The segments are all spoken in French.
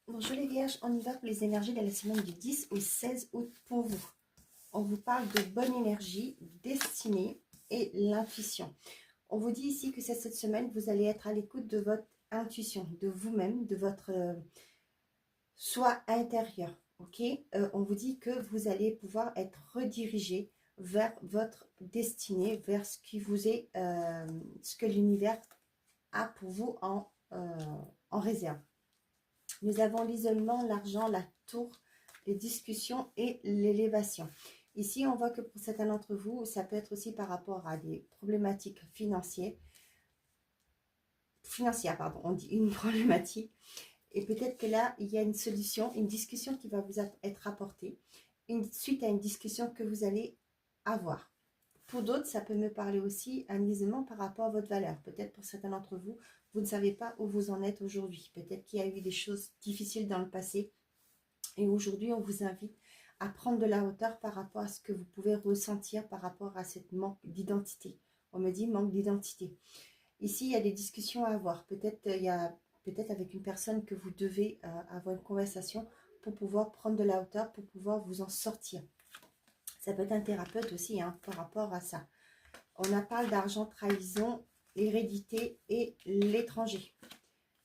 Bonjour les Vierges, on y va pour les énergies de la semaine du 10 au 16 août pour vous. On vous parle de bonne énergie, destinée et l'intuition. On vous dit ici que cette semaine, vous allez être à l'écoute de votre intuition, de vous-même, de votre soi intérieur. Ok, on vous dit que vous allez pouvoir être redirigé vers votre destinée, vers ce qui vous est, ce que l'univers a pour vous en réserve. Nous avons l'isolement, l'argent, la tour, les discussions et l'élévation. Ici, on voit que pour certains d'entre vous, ça peut être aussi par rapport à des problématiques financières, pardon, on dit une problématique. Et peut-être que là, il y a une solution, une discussion qui va vous être apportée, suite à une discussion que vous allez avoir. Pour d'autres, ça peut me parler aussi un isolement par rapport à votre valeur. Peut-être pour certains d'entre vous, vous ne savez pas où vous en êtes aujourd'hui. Peut-être qu'il y a eu des choses difficiles dans le passé. Et aujourd'hui, on vous invite à prendre de la hauteur par rapport à ce que vous pouvez ressentir par rapport à cette manque d'identité. On me dit manque d'identité. Ici, il y a des discussions à avoir. Peut-être avec une personne que vous devez avoir une conversation pour pouvoir prendre de la hauteur, pour pouvoir vous en sortir. Ça peut être un thérapeute aussi par rapport à ça. On a parlé d'argent, trahison, l'hérédité et l'étranger.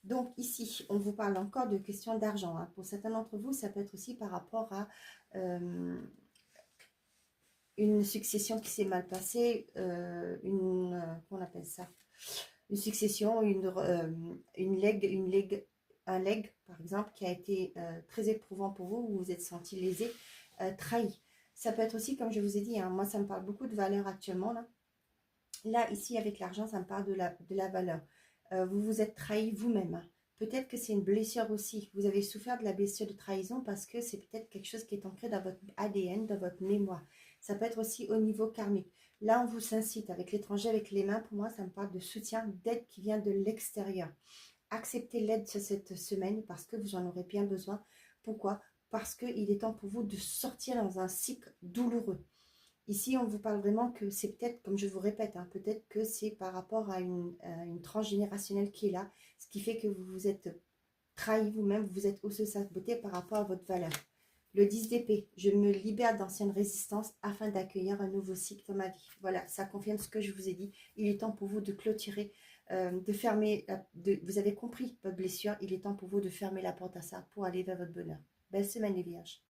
Donc ici, on vous parle encore de questions d'argent. Pour certains d'entre vous, ça peut être aussi par rapport à une succession qui s'est mal passée, qu'on appelle ça, une succession, un legs, par exemple, qui a été très éprouvant pour vous, où vous vous êtes senti lésé, trahi. Ça peut être aussi, comme je vous ai dit, moi ça me parle beaucoup de valeur actuellement. Là, ici, avec l'argent, ça me parle de la valeur. Vous vous êtes trahi vous-même. Peut-être que c'est une blessure aussi. Vous avez souffert de la blessure de trahison parce que c'est peut-être quelque chose qui est ancré dans votre ADN, dans votre mémoire. Ça peut être aussi au niveau karmique. Là, on vous incite avec l'étranger, avec les mains. Pour moi, ça me parle de soutien, d'aide qui vient de l'extérieur. Acceptez l'aide cette semaine parce que vous en aurez bien besoin. Pourquoi? Parce qu'il est temps pour vous de sortir dans un cycle douloureux. Ici, on vous parle vraiment que c'est peut-être, comme je vous répète, peut-être que c'est par rapport à une transgénérationnelle qui est là, ce qui fait que vous vous êtes trahi vous-même, vous êtes auto-saboté par rapport à votre valeur. Le 10 d'épée, je me libère d'anciennes résistances afin d'accueillir un nouveau cycle dans ma vie. Voilà, ça confirme ce que je vous ai dit. Il est temps pour vous de clôturer, de fermer, vous avez compris votre blessure, il est temps pour vous de fermer la porte à ça pour aller vers votre bonheur. Belle semaine les vierges.